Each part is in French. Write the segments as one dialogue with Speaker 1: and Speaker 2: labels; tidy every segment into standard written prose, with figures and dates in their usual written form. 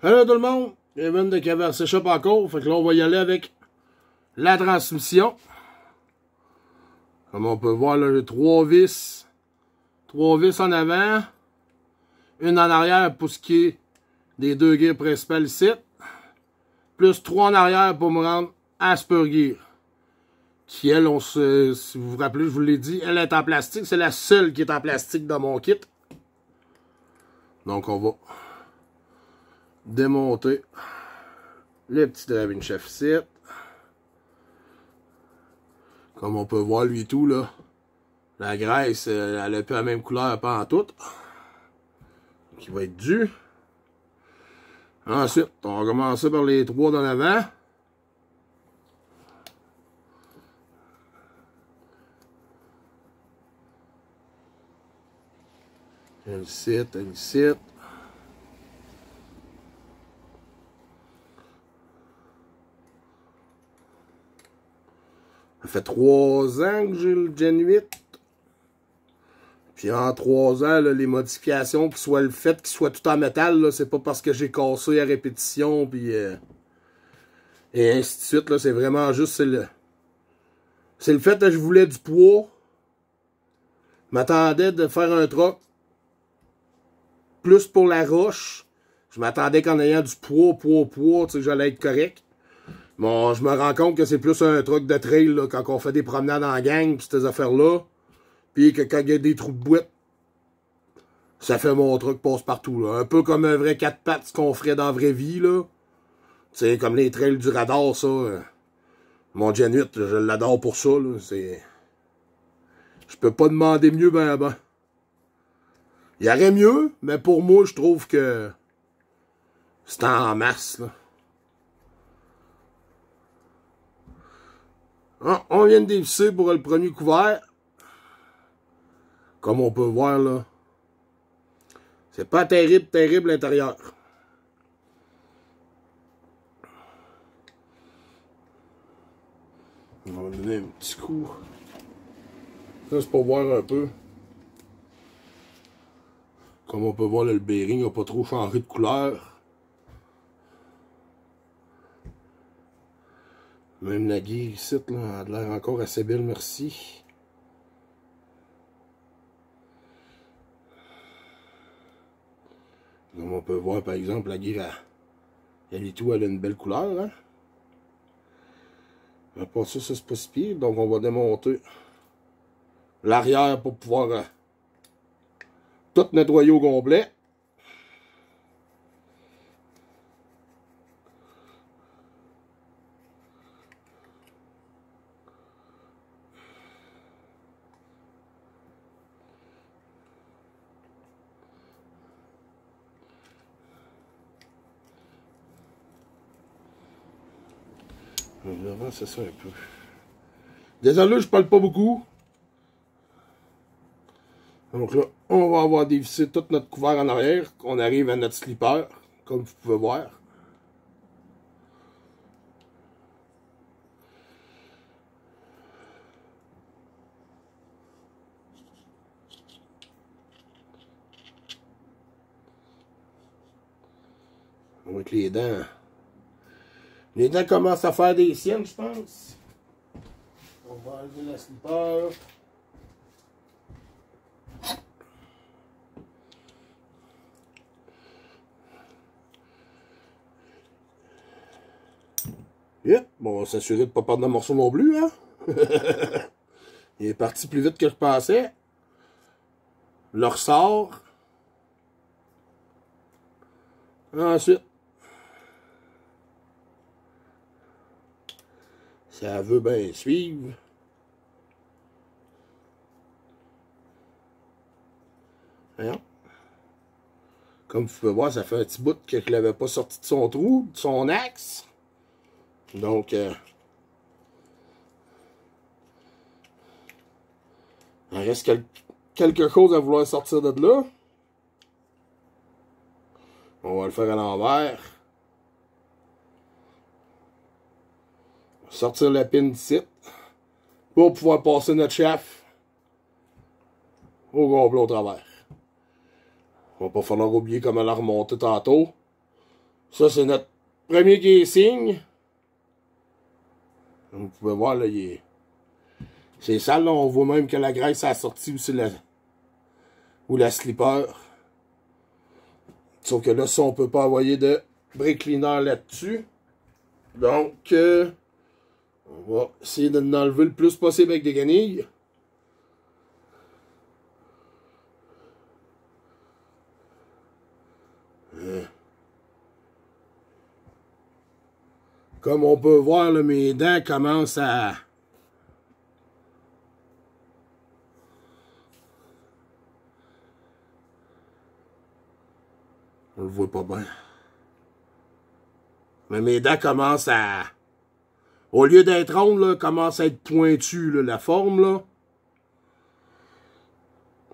Speaker 1: Hello tout le monde, Kevin de Caverse Shop encore, fait que là on va y aller avec la transmission. Comme on peut voir là, j'ai trois vis en avant, une en arrière pour ce qui est des deux gears principales ici, plus 3 en arrière pour me rendre à Spur Gear. Qui elle, si vous vous rappelez, je vous l'ai dit, elle est en plastique, c'est la seule qui est en plastique dans mon kit. Donc on va démonter le petit driving shaft ici. Comme on peut voir lui tout là, la graisse elle a plus la même couleur pas en tout. Qui va être dû. Ensuite, on va commencer par les trois d'en avant. Un ici, un ici. Ça fait 3 ans que j'ai le Gen 8. Puis en 3 ans, là, les modifications, que soit le fait qu'il soit tout en métal, c'est pas parce que j'ai cassé à répétition, puis et ainsi de suite. C'est vraiment juste, c'est le fait que je voulais du poids. Je m'attendais de faire un truck plus pour la roche. Je m'attendais qu'en ayant du poids, tu sais, j'allais être correct. Bon, je me rends compte que c'est plus un truck de trail, là, quand on fait des promenades en gang, pis ces affaires-là. Puis que quand il y a des trous de boîte, ça fait mon truck passe partout, là. Un peu comme un vrai 4 pattes qu'on ferait dans la vraie vie, là. Tu sais, comme les trails du radar, ça. Mon Gen 8, je l'adore pour ça, là. C'est... Je peux pas demander mieux, ben. Il y aurait mieux, mais pour moi, je trouve que c'est en masse, là. Ah, on vient de dévisser pour le premier couvert. Comme on peut voir, là. C'est pas terrible l'intérieur. On va donner un petit coup. Ça, c'est pour voir un peu. Comme on peut voir, là, le bearing n'a pas trop changé de couleur. Même la guille ici, là, a l'air encore assez belle, merci. Comme on peut voir, par exemple, la guille, elle est tout, elle a une belle couleur, hein. À part ça, c'est pas si pire. Donc, on va démonter l'arrière pour pouvoir tout nettoyer au complet. C'est ça un peu. Désolé, je parle pas beaucoup. Donc là, on va avoir dévissé tout notre couvert en arrière. On arrive à notre slipper, comme vous pouvez voir. Avec les dents. Les dents commencent à faire des siennes, je pense. On va enlever la slipper. Yep. Bon, on va s'assurer de ne pas perdre de morceau non plus, hein. Il est parti plus vite que je pensais. Le ressort. Ensuite, ça veut bien suivre. Voyons. Comme vous pouvez voir, ça fait un petit bout que je ne l'avais pas sorti de son trou, de son axe. Donc, il reste quelque chose à vouloir sortir de là. On va le faire à l'envers. Sortir la pin d'ici pour pouvoir passer notre chaff au complet au travers. Il va pas falloir oublier comment la remonter tantôt. Ça, c'est notre premier casing. Vous pouvez voir, là, c'est sale, là. On voit même que la graisse a sorti aussi ou la slipper. Sauf que là, ça, on peut pas envoyer de brake cleaner là-dessus. Donc, on va essayer de l'enlever le plus possible avec des guenilles. Comme on peut voir, là, mes dents commencent à... On le voit pas bien. Mais mes dents commencent à... Au lieu d'être rondes, là, commencent à être pointues, là, la forme, là.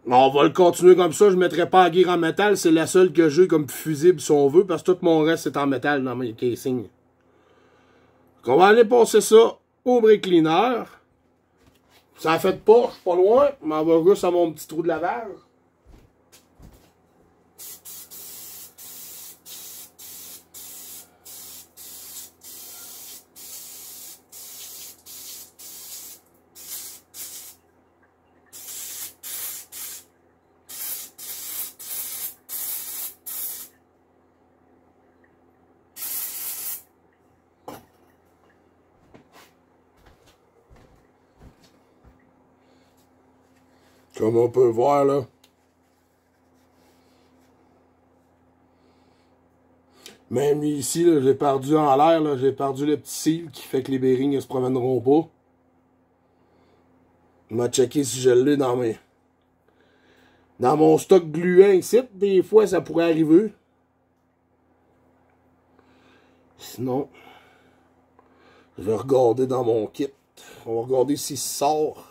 Speaker 1: On va le continuer comme ça. Je ne mettrai pas la gear en métal. C'est la seule que j'ai comme fusible, si on veut, parce que tout mon reste est en métal dans mes casings. On va aller passer ça au brake cleaner. Ça ne fait pas, je suis pas loin. Je m'en vais juste à mon petit trou de lavage. Comme on peut voir, là. Même ici, j'ai perdu en l'air, j'ai perdu le petit seal qui fait que les bearings ne se promèneront pas. Je vais checker si je l'ai dans mon stock gluant ici. Des fois, ça pourrait arriver. Sinon, je vais regarder dans mon kit. On va regarder s'il sort.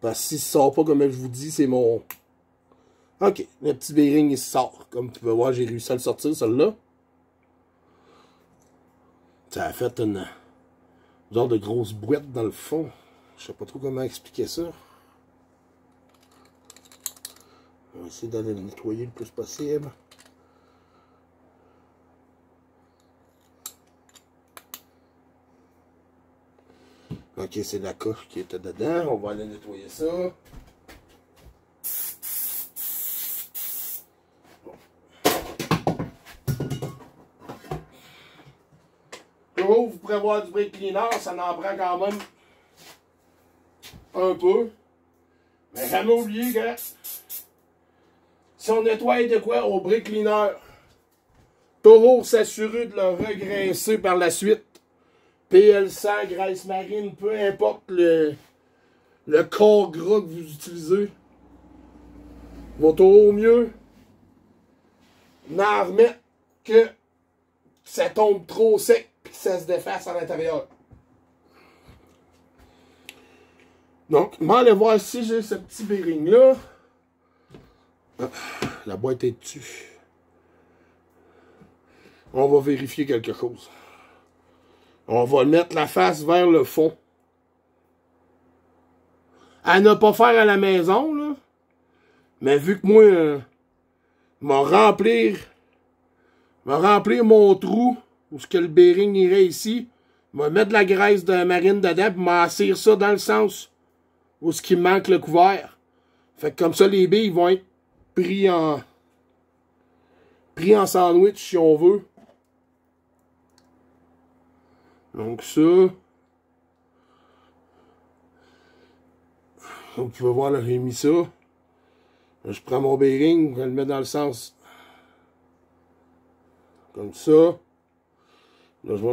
Speaker 1: Parce que s'il sort pas, comme je vous dis, c'est mon... OK, le petit bearing, il sort. Comme tu peux voir, j'ai réussi à le sortir, celui-là. Ça a fait une genre de grosse boîte dans le fond. Je sais pas trop comment expliquer ça. On va essayer d'aller le nettoyer le plus possible. Ok, c'est la coche qui était dedans. On va aller nettoyer ça. Toujours, vous pourrez voir du brake cleaner, ça en prend quand même un peu. Mais jamais oublier que si on nettoie de quoi au brake cleaner, toujours s'assurer de le regraisser par la suite. PL100, graisse marine, peu importe le corps gras que vous utilisez. Va toujours mieux n'en remettre que ça tombe trop sec et que ça se défasse à l'intérieur. Donc, je vais aller voir si j'ai ce petit bearing-là. La boîte est dessus. On va vérifier quelque chose. On va mettre la face vers le fond. À ne pas faire à la maison, là. Mais vu que moi, je vais remplir mon trou, où ce que le bearing irait ici, je vais mettre de la graisse de marine dedans, puis m'assire ça dans le sens où ce qui manque le couvert. Fait que comme ça, les billes vont être pris en sandwich, si on veut. Donc ça, vous pouvez voir, là, j'ai mis ça. Je prends mon bearing, je le mets dans le sens comme ça. Là, je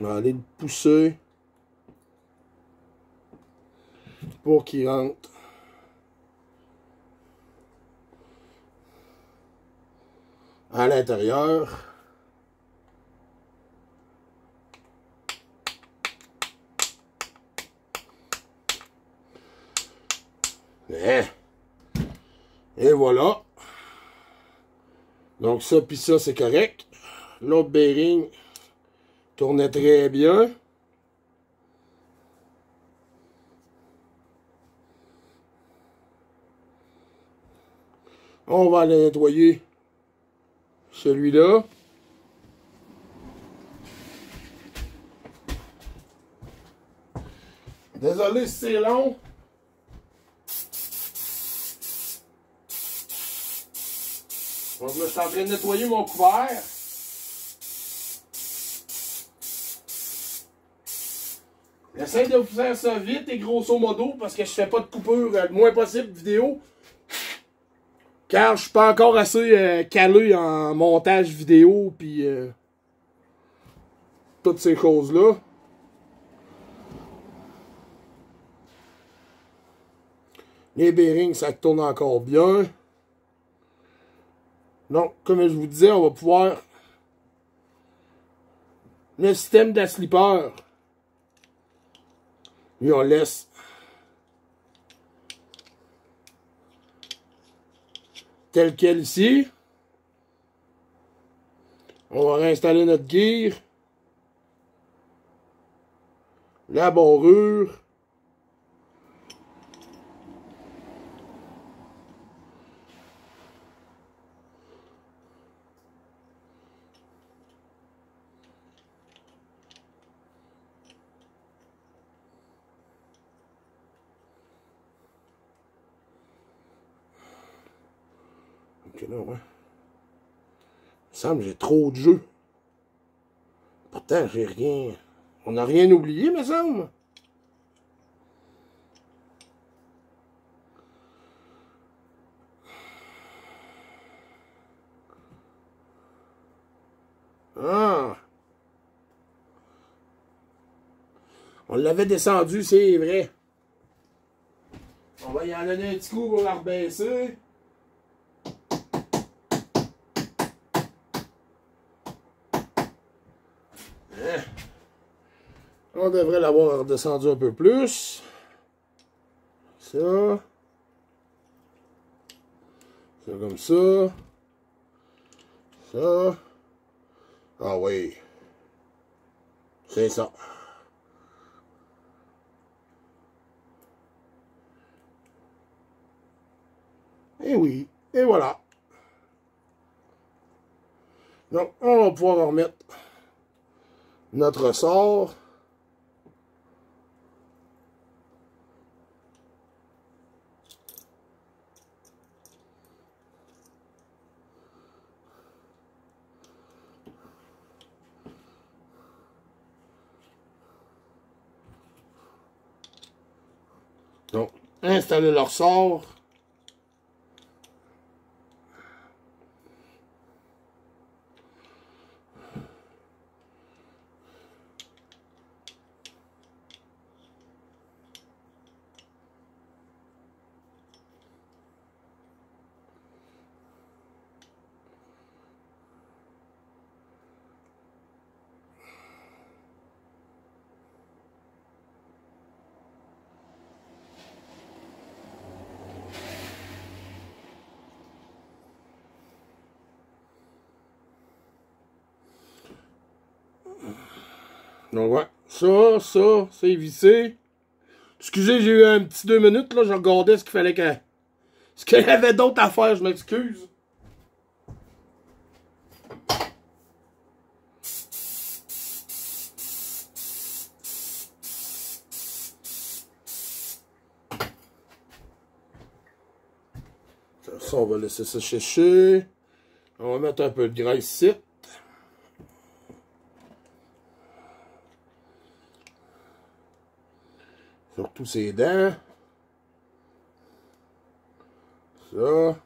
Speaker 1: vais aller le pousser pour qu'il rentre à l'intérieur. Et voilà. Donc ça puis ça, c'est correct. L'autre bearing tournait très bien. On va aller nettoyer celui-là. Désolé si c'est long. Donc là, je suis en train de nettoyer mon couvert. J'essaie de vous faire ça vite et grosso modo parce que je fais pas de coupure le moins possible de vidéo. Car je suis pas encore assez calé en montage vidéo puis toutes ces choses-là. Les bearings, ça tourne encore bien. Donc, comme je vous disais, on va pouvoir... Le système de la slipper. Lui, on laisse tel quel ici. On va réinstaller notre gear. La barrure. Ok, là, ouais. Il me semble que j'ai trop de jeux. Pourtant, j'ai rien... On n'a rien oublié, me semble. Ah! On l'avait descendu, c'est vrai. On va y en donner un petit coup pour la rebaisser. Hein? On devrait l'avoir redescendu un peu plus. Ça. Ça comme ça. Ça. Ah oui. C'est ça. Et oui. Et voilà. Donc, on va pouvoir remettre notre ressort. Donc, installer le ressort. Donc, ouais. Ça, c'est vissé. Excusez, j'ai eu un petit 2 minutes, là. Je regardais ce qu'il fallait que... Ce qu'il y avait d'autre à faire, je m'excuse. Ça, on va laisser ça sécher. On va mettre un peu de graisse ici. Sur tous ses dents. Ça.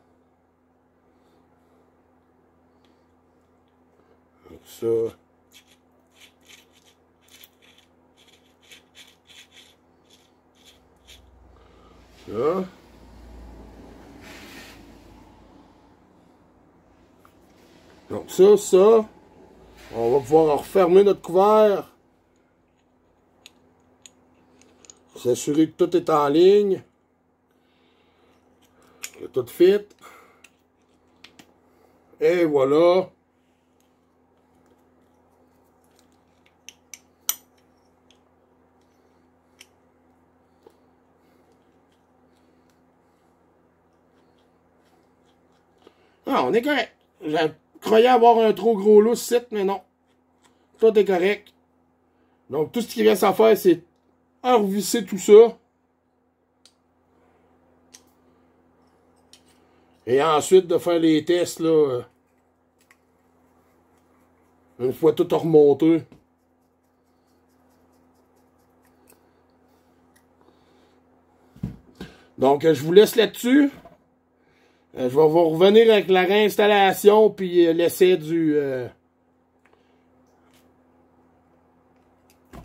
Speaker 1: Avec ça. Ça. Donc ça. On va pouvoir refermer notre couvert. S'assurer que tout est en ligne. Que tout fit. Et voilà. Non, on est correct. Je croyais avoir un trop gros lousse site, mais non. Tout est correct. Donc, tout ce qu'il reste à faire, c'est revisser tout ça. Et ensuite, de faire les tests, là, une fois tout remonté. Donc, je vous laisse là-dessus. Je vais vous revenir avec la réinstallation puis l'essai du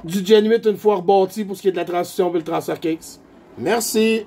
Speaker 1: Gen 8 une fois rebâti pour ce qui est de la transition vers le transfert case. Merci!